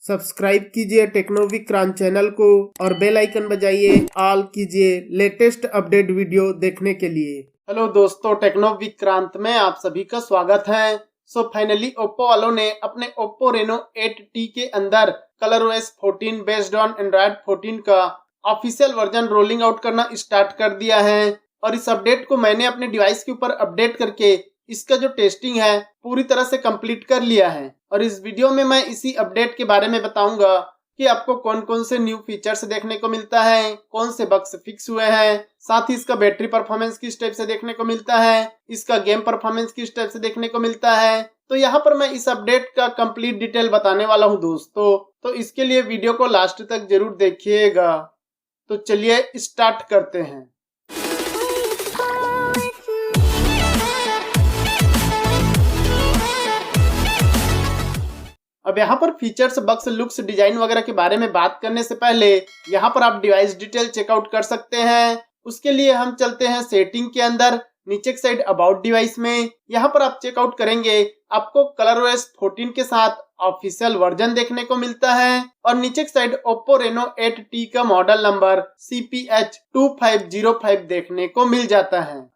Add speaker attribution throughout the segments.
Speaker 1: Subscribe कीजिए टेक्नोविक्रांत channel को और बेल आइकन बजाइए ऑल कीजिए लेटेस्ट अपडेट वीडियो देखने के लिए। हेलो दोस्तों, टेक्नोविक्रांत में आप सभी का स्वागत है। फाइनली ओप्पो वालों ने अपने ओप्पो रेनो 8T के अंदर ColorOS 14 बेस्ड ऑन एंड्रॉइड 14 का ऑफिशियल वर्जन रोलिंग आउट करना स्टार्ट कर दिया है। और इस अपडेट को मैंने अपने डिवाइस के ऊपर अपडेट करके इसका जो टेस्टिंग है पूरी तरह से कंप्लीट कर लिया है। और इस वीडियो में मैं इसी अपडेट के बारे में बताऊंगा कि आपको कौन कौन से न्यू फीचर्स देखने को मिलता है, कौन से बग्स फिक्स हुए हैं, साथ ही इसका बैटरी परफॉर्मेंस किस टाइप से देखने को मिलता है, इसका गेम परफॉर्मेंस किस टाइप से देखने को मिलता है। तो यहाँ पर मैं इस अपडेट का कंप्लीट डिटेल बताने वाला हूँ दोस्तों, तो इसके लिए वीडियो को लास्ट तक जरूर देखिएगा। तो चलिए स्टार्ट करते हैं। अब यहाँ पर फीचर्स, बग्स, लुक्स, डिजाइन वगैरह के बारे में बात करने से पहले यहाँ पर आप डिवाइस डिटेल चेकआउट कर सकते हैं। उसके लिए हम चलते हैं सेटिंग के अंदर, नीचे की साइड अबाउट डिवाइस में। यहाँ पर आप चेकआउट करेंगे, आपको ColorOS 14 के साथ ऑफिशियल वर्जन देखने को मिलता है और नीचे की साइड ओप्पो रेनो 8T का मॉडल नंबर CPH2505 देखने को मिल जाता है।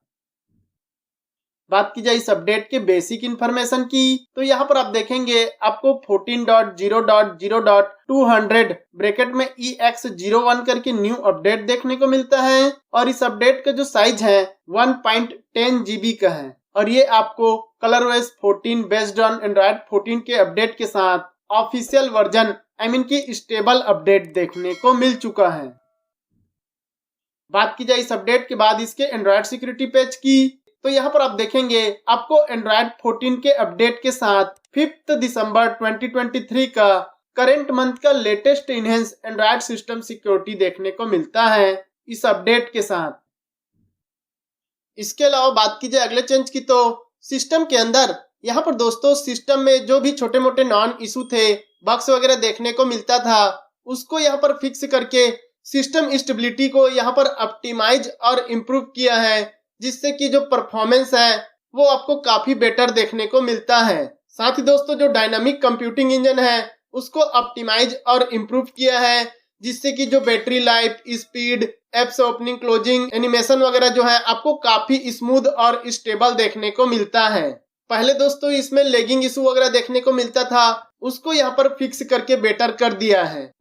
Speaker 1: बात की जाए इस अपडेट के बेसिक इन्फॉर्मेशन की, तो यहाँ पर आप देखेंगे आपको 14.0.0.200 ब्रैकेट में EX01 करके न्यू अपडेट देखने को मिलता है। और इस अपडेट का जो साइज है 1.10 GB का है और ये आपको ColorOS 14 बेस्ड ऑन एंड्रॉइड 14 के अपडेट के साथ ऑफिशियल वर्जन की स्टेबल अपडेट देखने को मिल चुका है। बात की जाए इस अपडेट के बाद इसके एंड्रॉइड सिक्योरिटी पैच की, तो यहाँ पर आप देखेंगे आपको एंड्रॉइड 14 के अपडेट के साथ 5 दिसंबर 2023 का करेंट मंथ का latest enhance Android system security देखने को मिलता है इस अपडेट के साथ। इसके अलावा बात की जाए अगले चेंज की, तो सिस्टम के अंदर यहाँ पर दोस्तों सिस्टम में जो भी छोटे मोटे नॉन इशू थे, बग्स वगैरह देखने को मिलता था, उसको यहाँ पर फिक्स करके सिस्टम स्टेबिलिटी को यहाँ पर ऑप्टिमाइज और इम्प्रूव किया है, जिससे कि जो परफॉर्मेंस है वो आपको काफी बेटर देखने को मिलता है। साथ ही दोस्तों जो डायनामिक कंप्यूटिंग इंजन है उसको ऑप्टिमाइज और इम्प्रूव किया है, जिससे कि जो battery life, speed, apps opening closing, animation वगैरह जो है आपको काफी स्मूथ और स्टेबल देखने को मिलता है। पहले दोस्तों इसमें लेगिंग इशू वगैरह देखने को मिलता था, उसको यहाँ पर फिक्स करके बेटर कर दिया है।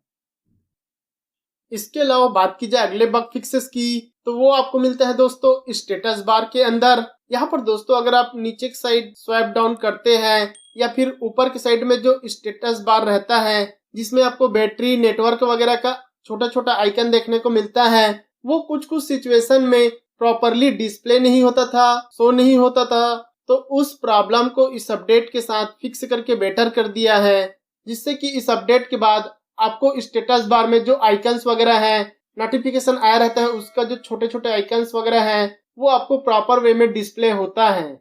Speaker 1: इसके अलावा बात की जाए अगले बग फिक्सेस की, तो वो आपको मिलता है दोस्तों स्टेटस बार के अंदर। यहाँ पर दोस्तों अगर आप नीचे की साइड स्वाइप डाउन करते हैं या फिर ऊपर की साइड में जो स्टेटस बार रहता है जिसमें आपको बैटरी, नेटवर्क वगैरह का छोटा छोटा आइकन देखने को मिलता है, वो कुछ सिचुएशन में प्रॉपरली डिस्प्ले नहीं होता था, शो नहीं होता था। तो उस प्रॉब्लम को इस अपडेट के साथ फिक्स करके बेटर कर दिया है, जिससे कि इस अपडेट के बाद आपको स्टेटस बार में जो आइकन्स वगैरह हैं, नोटिफिकेशन आया रहता है, उसका जो छोटे छोटे आइकन्स वगैरह हैं वो आपको प्रॉपर वे में डिस्प्ले होता है।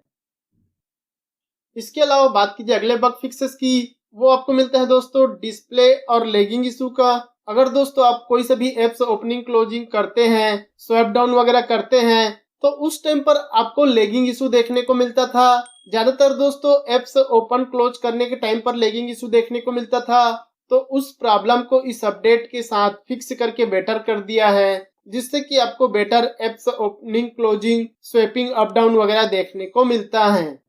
Speaker 1: इसके अलावा बात कीजिए अगले बग फिक्सेस की, वो आपको मिलता है दोस्तों डिस्प्ले और लैगिंग इशू का। अगर दोस्तों आप कोई से भी एप्स ओपनिंग क्लोजिंग करते हैं, स्वाइप डाउन वगैरह करते हैं, तो उस टाइम पर आपको लैगिंग इशू देखने को मिलता था। ज्यादातर दोस्तों एप्स ओपन क्लोज करने के टाइम पर लैगिंग इशू देखने को मिलता था, तो उस प्रॉब्लम को इस अपडेट के साथ फिक्स करके बेटर कर दिया है, जिससे कि आपको better apps opening closing, swapping up down वगैरह देखने को मिलता है।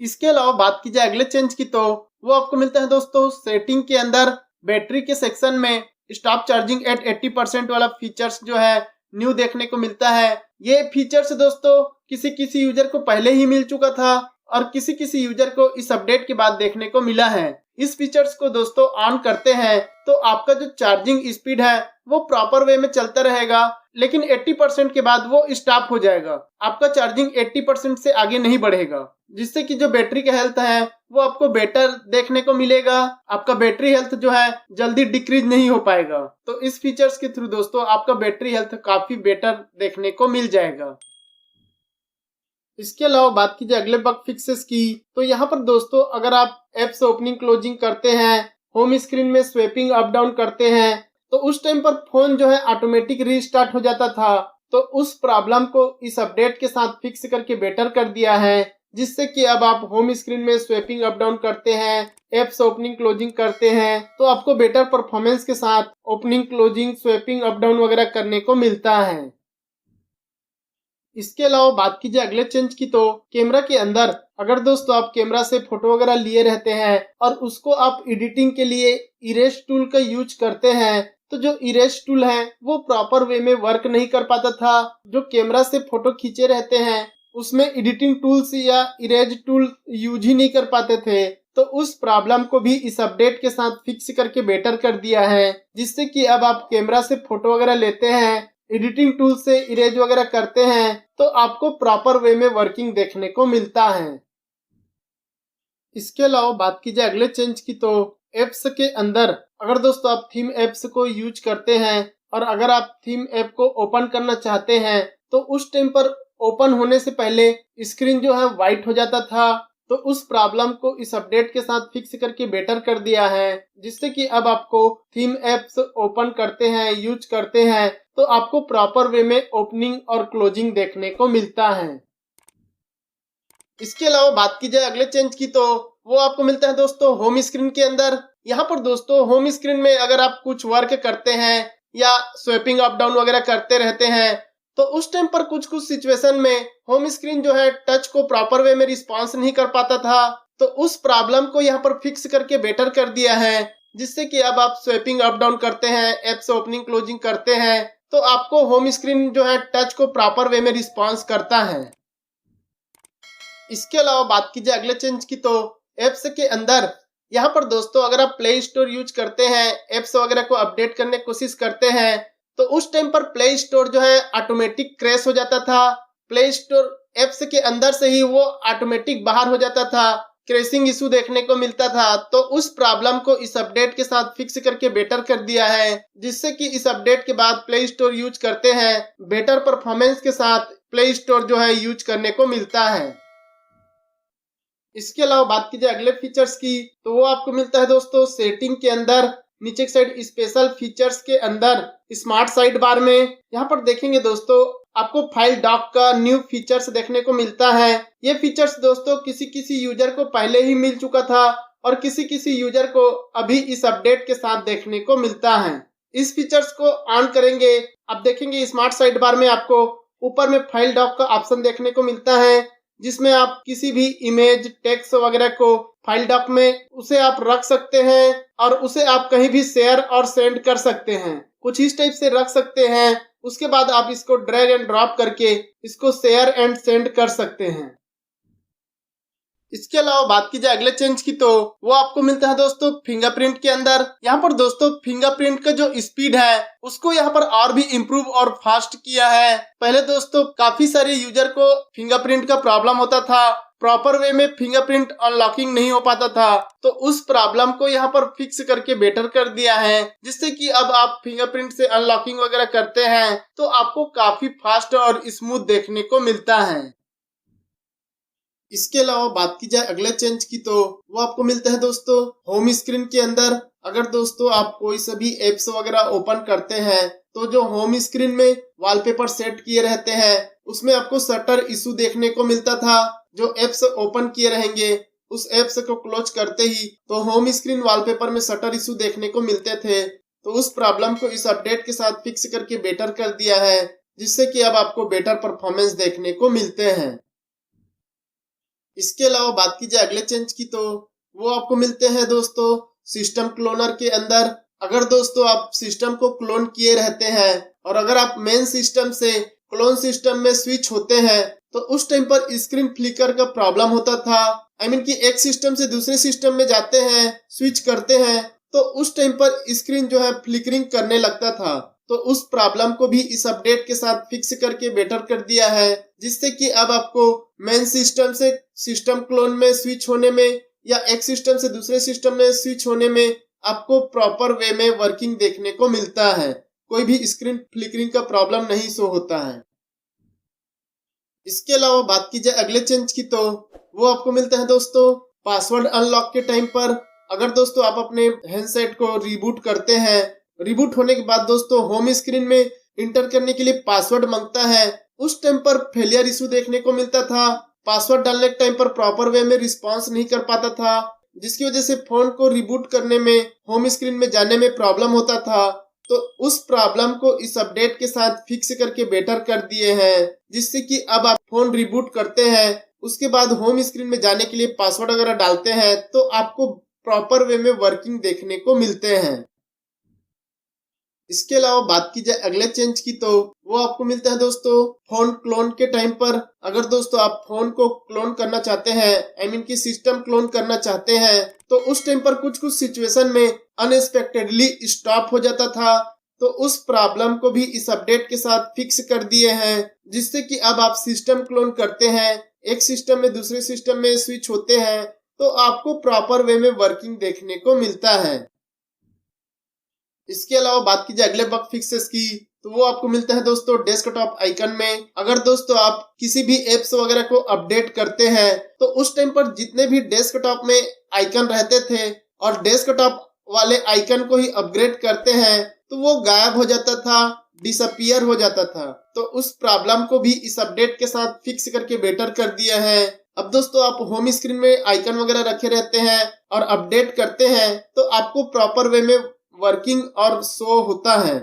Speaker 1: इसके अलावा बात की जाए अगले चेंज की, तो वो आपको मिलता है दोस्तों सेटिंग के अंदर बैटरी के सेक्शन में स्टॉप चार्जिंग एट 80% वाला फीचर्स जो है न्यू देखने को मिलता है। ये फीचर्स दोस्तों किसी किसी यूजर को पहले ही मिल चुका था और किसी किसी यूजर को इस अपडेट के बाद देखने को मिला है। इस फीचर्स को दोस्तों ऑन करते हैं तो आपका जो चार्जिंग स्पीड है वो प्रॉपर वे में चलता रहेगा, लेकिन 80% के बाद वो स्टॉप हो जाएगा। आपका चार्जिंग 80% से आगे नहीं बढ़ेगा, जिससे कि जो बैटरी का हेल्थ है वो आपको बेटर देखने को मिलेगा। आपका बैटरी हेल्थ जो है जल्दी डिक्रीज नहीं हो पाएगा। तो इस फीचर्स के थ्रू दोस्तों आपका बैटरी हेल्थ काफी बेटर देखने को मिल जाएगा। इसके अलावा बात की जाए अगले बग फिक्सेस की, तो यहाँ पर दोस्तों अगर आप एप्स ओपनिंग क्लोजिंग करते हैं, होम स्क्रीन में स्वैपिंग अप डाउन करते हैं, तो उस टाइम पर फोन जो है ऑटोमेटिक रीस्टार्ट हो जाता था। तो उस प्रॉब्लम को इस अपडेट के साथ फिक्स करके बेटर कर दिया है, जिससे कि अब आप होम स्क्रीन में स्वैपिंग अप डाउन करते हैं, एप्स ओपनिंग क्लोजिंग करते हैं, तो आपको बेटर परफॉर्मेंस के साथ opening closing swapping up down वगैरह करने को मिलता है। इसके अलावा बात कीजिए अगले चेंज की, तो कैमरा के अंदर अगर दोस्तों आप कैमरा से फोटो वगैरह लिए रहते हैं और उसको आप एडिटिंग के लिए इरेज टूल का यूज करते हैं, तो जो इरेज टूल है वो प्रॉपर वे में वर्क नहीं कर पाता था। जो कैमरा से फोटो खींचे रहते हैं उसमें एडिटिंग टूल्स या इरेज टूल यूज ही नहीं कर पाते थे। तो उस प्रॉब्लम को भी इस अपडेट के साथ फिक्स करके बेटर कर दिया है, जिससे कि अब आप कैमरा से फोटो वगैरह लेते हैं, एडिटिंग टूल से इरेज वगैरह करते हैं, तो आपको प्रॉपर वे में वर्किंग देखने को मिलता है। इसके अलावा बात की जाए अगले चेंज की, तो एप्स के अंदर अगर दोस्तों आप थीम एप्स को यूज करते हैं और अगर आप थीम ऐप को ओपन करना चाहते हैं, तो उस टाइम पर ओपन होने से पहले स्क्रीन जो है व्हाइट हो जाता था। तो उस प्रॉब्लम को इस अपडेट के साथ फिक्स करके बेटर कर दिया है, जिससे कि अब आपको थीम एप्स ओपन करते हैं, यूज करते हैं, तो आपको प्रॉपर वे में ओपनिंग और क्लोजिंग देखने को मिलता है। इसके अलावा बात की जाए अगले चेंज की, तो वो आपको मिलता है दोस्तों होम स्क्रीन के अंदर। यहाँ पर दोस्तों होम स्क्रीन में अगर आप कुछ वर्क करते हैं या स्वैपिंग अप डाउन वगैरह करते रहते हैं, तो उस टाइम पर कुछ कुछ सिचुएशन में होम स्क्रीन जो है टच को प्रॉपर वे में रिस्पॉन्स नहीं कर पाता था। तो उस प्रॉब्लम को यहाँ पर फिक्स करके बेटर कर दिया है, जिससे कि अब आप स्वैपिंग अप डाउन करते हैं, एप्स ओपनिंग क्लोजिंग करते हैं, तो आपको होम स्क्रीन जो है टच को प्रॉपर वे में रिस्पॉन्स करता है। इसके अलावा बात की जाए अगले चेंज की, तो एप्स के अंदर यहाँ पर दोस्तों अगर आप प्ले स्टोर यूज करते हैं, एप्स वगैरह को अपडेट करने की कोशिश करते हैं, तो उस टाइम पर प्ले स्टोर जो है ऑटोमेटिक क्रैश हो जाता था। प्ले स्टोर एप्स के अंदर से ही वो ऑटोमेटिक बाहर हो जाता था, क्रैशिंग इशू देखने को मिलता था। तो उस प्रॉब्लम को इस अपडेट के साथ फिक्स करके बेटर कर दिया है, जिससे कि इस अपडेट के बाद प्ले स्टोर यूज करते हैं, बेटर परफॉर्मेंस के साथ प्ले स्टोर जो है यूज करने को मिलता है। इसके अलावा बात की जाए अगले फीचर्स की, तो वो आपको मिलता है दोस्तों सेटिंग के अंदर नीचे की साइड स्पेशल फीचर्स के अंदर स्मार्ट साइड बार में। यहाँ पर देखेंगे दोस्तों आपको फाइल डॉक का न्यू फीचर्स देखने को मिलता है। ये फीचर्स दोस्तों किसी किसी यूजर को पहले ही मिल चुका था और किसी किसी यूजर को अभी इस अपडेट के साथ देखने को मिलता है। इस फीचर्स को ऑन करेंगे, आप देखेंगे स्मार्ट साइड बार में आपको ऊपर में फाइल डॉक का ऑप्शन देखने को मिलता है, जिसमें आप किसी भी इमेज टेक्स्ट वगैरह को फाइल डॉक में उसे आप रख सकते हैं और उसे आप कहीं भी शेयर और सेंड कर सकते हैं। कुछ इस टाइप से रख सकते हैं, उसके बाद आप इसको ड्रैग एंड ड्रॉप करके इसको शेयर एंड सेंड कर सकते हैं। इसके अलावा बात की जाए अगले चेंज की, तो वो आपको मिलता है दोस्तों फिंगरप्रिंट के अंदर। यहाँ पर दोस्तों फिंगरप्रिंट का जो स्पीड है उसको यहाँ पर और भी इम्प्रूव और फास्ट किया है। पहले दोस्तों काफी सारे यूजर को फिंगरप्रिंट का प्रॉब्लम होता था, प्रॉपर वे में फिंगरप्रिंट अनलॉकिंग नहीं हो पाता था। तो उस प्रॉब्लम को यहाँ पर फिक्स करके बेटर कर दिया है, जिससे कि अब आप फिंगरप्रिंट से अनलॉकिंग वगैरह करते हैं तो आपको काफी फास्ट और स्मूथ देखने को मिलता है। इसके अलावा बात की जाए अगले चेंज की, तो वो आपको मिलता है दोस्तों होम स्क्रीन के अंदर। अगर दोस्तों आप कोई सभी एप्स वगैरह ओपन करते हैं, तो जो होम स्क्रीन में वॉलपेपर सेट किए रहते हैं उसमें आपको शटर इशू देखने को मिलता था। जो एप्स ओपन किए रहेंगे उस एप्स को क्लोज करते ही तो होम स्क्रीन वॉलपेपर में शटर इशू देखने को मिलते थे। तो उस प्रॉब्लम को इस अपडेट के साथ फिक्स करके बेटर कर दिया है, जिससे कि अब आपको बेटर परफॉर्मेंस देखने को मिलते हैं। इसके अलावा बात की जाए अगले चेंज की, तो वो आपको मिलते हैं दोस्तों सिस्टम क्लोनर के अंदर। अगर दोस्तों आप सिस्टम को क्लोन किए रहते हैं और अगर आप मेन सिस्टम से क्लोन सिस्टम में स्विच होते हैं, तो उस टाइम पर स्क्रीन फ्लिकर का प्रॉब्लम होता था। कि एक सिस्टम से दूसरे सिस्टम में जाते हैं, स्विच करते हैं, तो उस टाइम पर स्क्रीन जो है फ्लिकरिंग करने लगता था। तो उस प्रॉब्लम को भी इस अपडेट के साथ फिक्स करके बेटर कर दिया है, जिससे कि अब आपको मेन सिस्टम से सिस्टम क्लोन में स्विच होने में या एक सिस्टम से दूसरे सिस्टम में स्विच होने में आपको प्रॉपर वे में वर्किंग देखने को मिलता है। कोई भी स्क्रीन फ्लिकरिंग का प्रॉब्लम नहीं शो होता है। इसके अलावा बात की जाए अगले चेंज की, तो वो आपको मिलता है दोस्तों पासवर्ड अनलॉक के टाइम पर। अगर दोस्तों आप अपने हैंडसेट को रिबूट करते हैं, रिबूट होने के बाद दोस्तों होम स्क्रीन में इंटर करने के लिए पासवर्ड मांगता है, उस टाइम पर फेलियर इशू देखने को मिलता था। पासवर्ड डालने के टाइम पर प्रॉपर वे में रिस्पॉन्स नहीं कर पाता था, जिसकी वजह से फोन को रिबूट करने में, होम स्क्रीन में जाने में प्रॉब्लम होता था। तो उस प्रॉब्लम को इस अपडेट के साथ फिक्स करके बेटर कर दिए हैं, जिससे कि अब आप फोन रिबूट करते हैं, उसके बाद होम स्क्रीन में जाने के लिए पासवर्ड वगैरह डालते हैं तो आपको प्रॉपर वे में वर्किंग देखने को मिलते हैं। इसके अलावा बात की जाए अगले चेंज की तो वो आपको मिलता है दोस्तों फोन क्लोन के टाइम पर। अगर दोस्तों आप फोन को क्लोन करना चाहते हैं, की सिस्टम क्लोन करना चाहते हैं, तो उस टाइम पर कुछ कुछ सिचुएशन में अनएक्सपेक्टेडली स्टॉप हो जाता था। तो उस प्रॉब्लम को भी इस अपडेट के साथ फिक्स कर दिए हैं, जिससे कि अब आप सिस्टम क्लोन करते हैं, एक सिस्टम में दूसरे सिस्टम में स्विच होते हैं, तो आपको प्रॉपर वे में वर्किंग देखने को मिलता है। इसके अलावा बात की जाए अगले बग फिक्सेस की तो वो आपको मिलता है दोस्तों डेस्कटॉप आइकन में। अगर दोस्तों आप किसी भी एप्स वगैरह को अपडेट करते हैं तो उस टाइम पर जितने भी डेस्कटॉप में आइकन रहते थे और डेस्कटॉप वाले आइकन को ही अपग्रेड करते हैं तो वो गायब हो जाता था, डिसअपियर हो जाता था। तो उस प्रॉब्लम को भी इस अपडेट के साथ फिक्स करके बेटर कर दिया है। अब दोस्तों आप होम स्क्रीन में आइकन वगैरह रखे रहते हैं और अपडेट करते हैं तो आपको प्रॉपर वे में वर्किंग और शो होता है।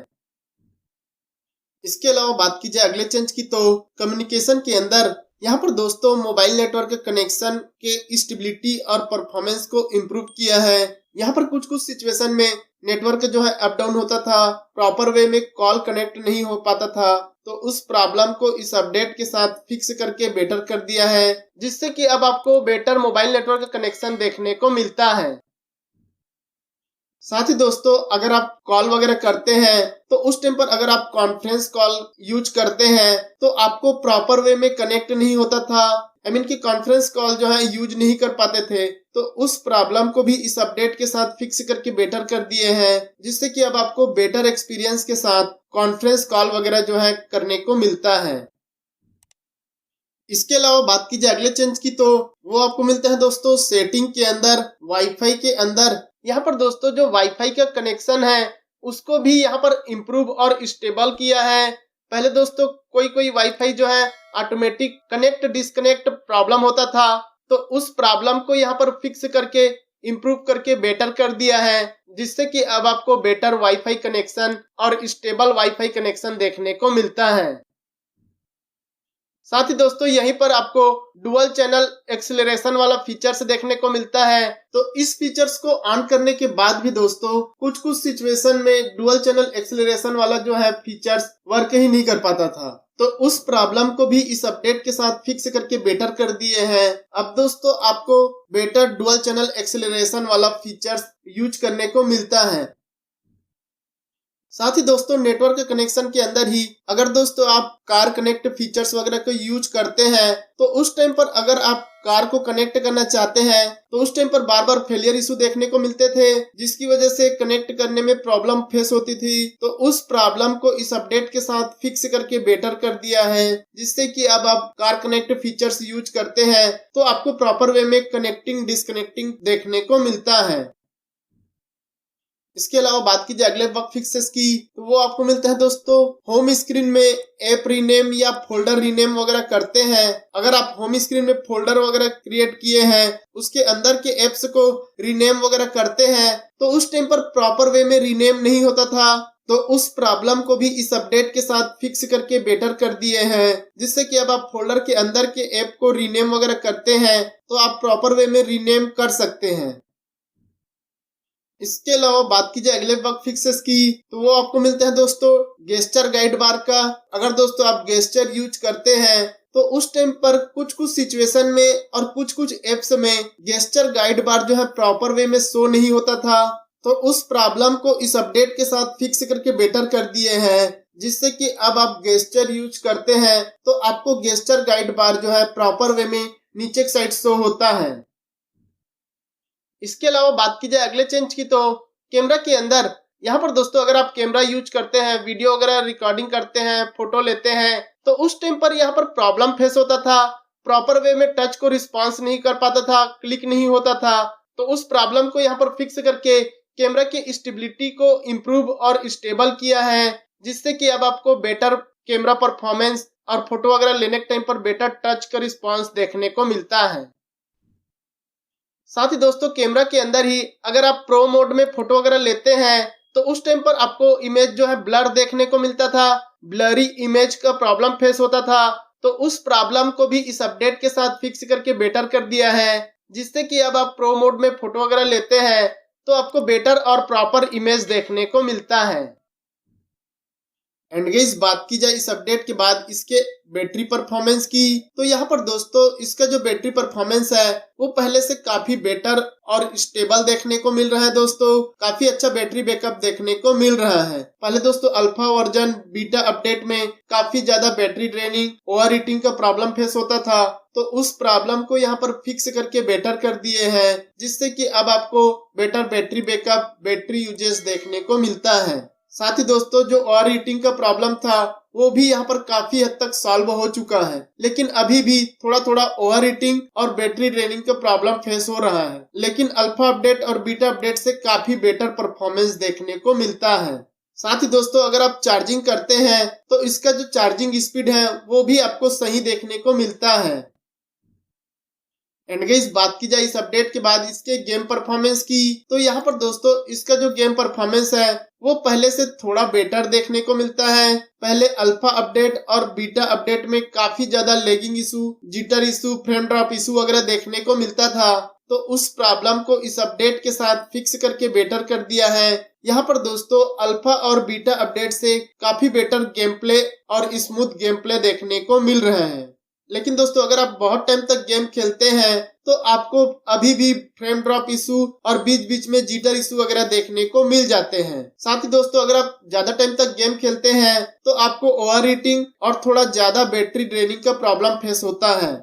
Speaker 1: इसके अलावा बात की जाए अगले चेंज की तो कम्युनिकेशन के अंदर यहाँ पर दोस्तों मोबाइल नेटवर्क कनेक्शन के स्टेबिलिटी और परफॉर्मेंस को इम्प्रूव किया है। यहाँ पर कुछ कुछ सिचुएशन में नेटवर्क जो है अप डाउन होता था, प्रॉपर वे में कॉल कनेक्ट नहीं हो पाता था, तो उस प्रॉब्लम को इस अपडेट के साथ फिक्स करके बेटर कर दिया है, जिससे कि अब आपको बेटर मोबाइल नेटवर्क कनेक्शन देखने को मिलता है। साथ ही दोस्तों अगर आप कॉल वगैरह करते हैं तो उस टाइम पर अगर आप कॉन्फ्रेंस कॉल यूज करते हैं तो आपको प्रॉपर वे में कनेक्ट नहीं होता था, की कॉन्फ्रेंस कॉल जो है यूज नहीं कर पाते थे। तो उस प्रॉब्लम को भी इस अपडेट के साथ फिक्स करके बेटर कर दिए हैं, जिससे कि अब आपको बेटर एक्सपीरियंस के साथ कॉन्फ्रेंस कॉल वगैरह जो है करने को मिलता है। इसके अलावा बात की जाए अगले चेंज की तो वो आपको मिलता है दोस्तों सेटिंग के अंदर, वाईफाई के अंदर। यहाँ पर दोस्तों जो वाईफाई का कनेक्शन है उसको भी यहाँ पर इम्प्रूव और स्टेबल किया है। पहले दोस्तों कोई कोई वाईफाई जो है ऑटोमेटिक कनेक्ट डिस्कनेक्ट प्रॉब्लम होता था, तो उस प्रॉब्लम को यहाँ पर फिक्स करके इम्प्रूव करके बेटर कर दिया है, जिससे कि अब आपको बेटर वाईफाई कनेक्शन और स्टेबल वाईफाई कनेक्शन देखने को मिलता है। साथ ही दोस्तों यहीं पर आपको डुअल चैनल एक्सेलरेशन वाला फीचर्स देखने को मिलता है। तो इस फीचर्स को ऑन करने के बाद भी दोस्तों कुछ कुछ सिचुएशन में डुअल चैनल एक्सेलरेशन वाला जो है फीचर्स वर्क ही नहीं कर पाता था, तो उस प्रॉब्लम को भी इस अपडेट के साथ फिक्स करके बेटर कर दिए हैं। अब दोस्तों आपको बेटर डुअल चैनल एक्सेलरेशन वाला फीचर्स यूज करने को मिलता है। साथ ही दोस्तों नेटवर्क कनेक्शन के अंदर ही अगर दोस्तों आप कार कनेक्ट फीचर्स वगैरह को यूज करते हैं तो उस टाइम पर अगर आप कार को कनेक्ट करना चाहते हैं तो उस टाइम पर बार बार फेलियर इशू देखने को मिलते थे, जिसकी वजह से कनेक्ट करने में प्रॉब्लम फेस होती थी। तो उस प्रॉब्लम को इस अपडेट के साथ फिक्स करके बेटर कर दिया है, जिससे कि अब आप कार कनेक्ट फीचर्स यूज करते हैं तो आपको प्रॉपर वे में कनेक्टिंग डिस्कनेक्टिंग देखने को मिलता है। इसके अलावा बात की जाए अगले बग फिक्सेस की तो वो आपको मिलता है दोस्तों होम स्क्रीन में ऐप रीनेम या फोल्डर रीनेम वगैरह करते हैं। अगर आप होम स्क्रीन में फोल्डर वगैरह क्रिएट किए हैं, उसके अंदर के एप्स को रीनेम वगैरह करते हैं तो उस टाइम पर प्रॉपर वे में रीनेम नहीं होता था, तो उस प्रॉब्लम को भी इस अपडेट के साथ फिक्स करके बेटर कर दिए हैं, जिससे कि अब आप फोल्डर के अंदर के ऐप को रीनेम वगैरह करते हैं तो आप प्रॉपर वे में रीनेम कर सकते हैं। इसके अलावा बात की जाए अगले बग फिक्सेस की तो वो आपको मिलता है दोस्तों गेस्चर गाइड बार का। अगर दोस्तों आप गेस्चर यूज करते हैं तो उस टाइम पर कुछ कुछ सिचुएशन में और कुछ कुछ एप्स में गेस्चर गाइड बार जो है प्रॉपर वे में शो नहीं होता था, तो उस प्रॉब्लम को इस अपडेट के साथ फिक्स करके बेटर कर दिए हैं, जिससे कि अब आप गेस्चर यूज करते हैं तो आपको गेस्चर गाइड बार जो है प्रॉपर वे में नीचे की साइड शो होता है। इसके अलावा बात की जाए अगले चेंज की तो कैमरा के अंदर यहाँ पर दोस्तों अगर आप कैमरा यूज करते हैं, वीडियो वगैरह रिकॉर्डिंग करते हैं, फोटो लेते हैं, तो उस टाइम पर यहाँ पर प्रॉब्लम फेस होता था, प्रॉपर वे में टच को रिस्पॉन्स नहीं कर पाता था, क्लिक नहीं होता था। तो उस प्रॉब्लम को यहाँ पर फिक्स करके कैमरा की स्टेबिलिटी को इम्प्रूव और स्टेबल किया है, जिससे कि अब आपको बेटर कैमरा परफॉर्मेंस और फोटो वगैरह लेने के टाइम पर बेटर टच का रिस्पॉन्स देखने को मिलता है। साथ ही दोस्तों कैमरा के अंदर ही अगर आप प्रो मोड में फोटो वगैरह लेते हैं तो उस टाइम पर आपको इमेज जो है ब्लर देखने को मिलता था, ब्लरी इमेज का प्रॉब्लम फेस होता था। तो उस प्रॉब्लम को भी इस अपडेट के साथ फिक्स करके बेटर कर दिया है, जिससे कि अब आप प्रो मोड में फोटो वगैरह लेते हैं तो आपको बेटर और प्रॉपर इमेज देखने को मिलता है। एंड गाइस बात की जाए इस अपडेट के बाद इसके बैटरी परफॉर्मेंस की, तो यहाँ पर दोस्तों इसका जो बैटरी परफॉर्मेंस है वो पहले से काफी बेटर और स्टेबल देखने को मिल रहा है। दोस्तों काफी अच्छा बैटरी बैकअप देखने को मिल रहा है। पहले दोस्तों अल्फा वर्जन बीटा अपडेट में काफी ज्यादा बैटरी ड्रेनिंग ओवर हीटिंग का प्रॉब्लम फेस होता था, तो उस प्रॉब्लम को यहाँ पर फिक्स करके बेटर कर दिए हैं, जिससे कि अब आपको better battery backup battery uses देखने को मिलता है। साथ ही दोस्तों जो ओवर हीटिंग का प्रॉब्लम था वो भी यहाँ पर काफी हद तक सॉल्व हो चुका है, लेकिन अभी भी थोड़ा थोड़ा ओवर हीटिंग और बैटरी ड्रेनिंग का प्रॉब्लम फेस हो रहा है। लेकिन अल्फा अपडेट और बीटा अपडेट से काफी बेटर परफॉर्मेंस देखने को मिलता है। साथ ही दोस्तों अगर आप चार्जिंग करते हैं तो इसका जो चार्जिंग स्पीड है वो भी आपको सही देखने को मिलता है। एंड गाइस बात की जाए इस अपडेट के बाद इसके गेम परफॉर्मेंस की, तो यहाँ पर दोस्तों इसका जो गेम परफॉर्मेंस है वो पहले से थोड़ा बेटर देखने को मिलता है। पहले अल्फा अपडेट और बीटा अपडेट में काफी ज्यादा lagging issue, jitter issue, frame drop issue वगैरह देखने को मिलता था, तो उस प्रॉब्लम को इस अपडेट के साथ फिक्स करके बेटर कर दिया है। यहाँ पर दोस्तों अल्फा और बीटा अपडेट से काफी बेटर गेम प्ले और स्मूथ गेम प्ले देखने को मिल रहे हैं। लेकिन दोस्तों अगर आप बहुत टाइम तक गेम खेलते हैं तो आपको अभी भी फ्रेम ड्रॉप इशू और बीच बीच में जिटर इशू वगैरह देखने को मिल जाते हैं। साथ ही दोस्तों अगर आप ज्यादा टाइम तक गेम खेलते हैं तो आपको ओवर हीटिंग और थोड़ा ज्यादा बैटरी ड्रेनिंग का प्रॉब्लम फेस होता है।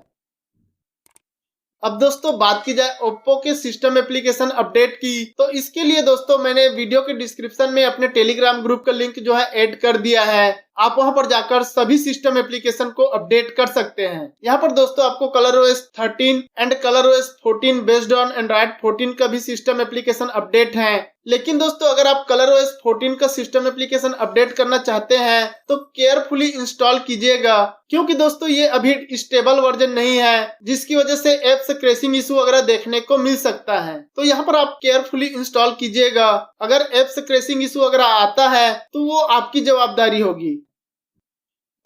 Speaker 1: अब दोस्तों बात की जाए ओप्पो के सिस्टम एप्लीकेशन अपडेट की, तो इसके लिए दोस्तों मैंने वीडियो के डिस्क्रिप्शन में अपने टेलीग्राम ग्रुप का लिंक जो है ऐड कर दिया है। आप वहां पर जाकर सभी सिस्टम एप्लीकेशन को अपडेट कर सकते हैं। यहाँ पर दोस्तों आपको ColorOS 13 and ColorOS 14 based on Android 14 का भी सिस्टम एप्लीकेशन अपडेट है। लेकिन दोस्तों अगर आप ColorOS 14 का सिस्टम एप्लीकेशन अपडेट करना चाहते हैं तो केयरफुली इंस्टॉल कीजिएगा, क्योंकि दोस्तों ये अभी स्टेबल वर्जन नहीं है, जिसकी वजह से ऐप से क्रैशिंग इशू वगैरह देखने को मिल सकता है। तो यहाँ पर आप केयरफुली इंस्टॉल कीजिएगा। अगर ऐप से क्रैशिंग इशू वगैरह आता है तो वो आपकी जवाबदारी होगी।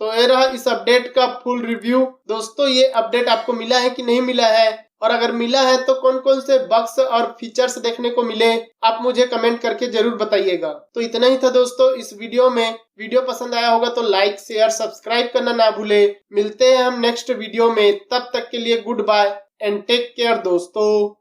Speaker 1: तो ये रहा इस अपडेट का फुल रिव्यू। दोस्तों ये अपडेट आपको मिला है कि नहीं मिला है, और अगर मिला है तो कौन कौन से बग्स और फीचर्स देखने को मिले, आप मुझे कमेंट करके जरूर बताइएगा। तो इतना ही था दोस्तों इस वीडियो में। वीडियो पसंद आया होगा तो लाइक शेयर सब्सक्राइब करना ना भूले। मिलते हैं हम नेक्स्ट वीडियो में, तब तक के लिए goodbye and take care दोस्तों।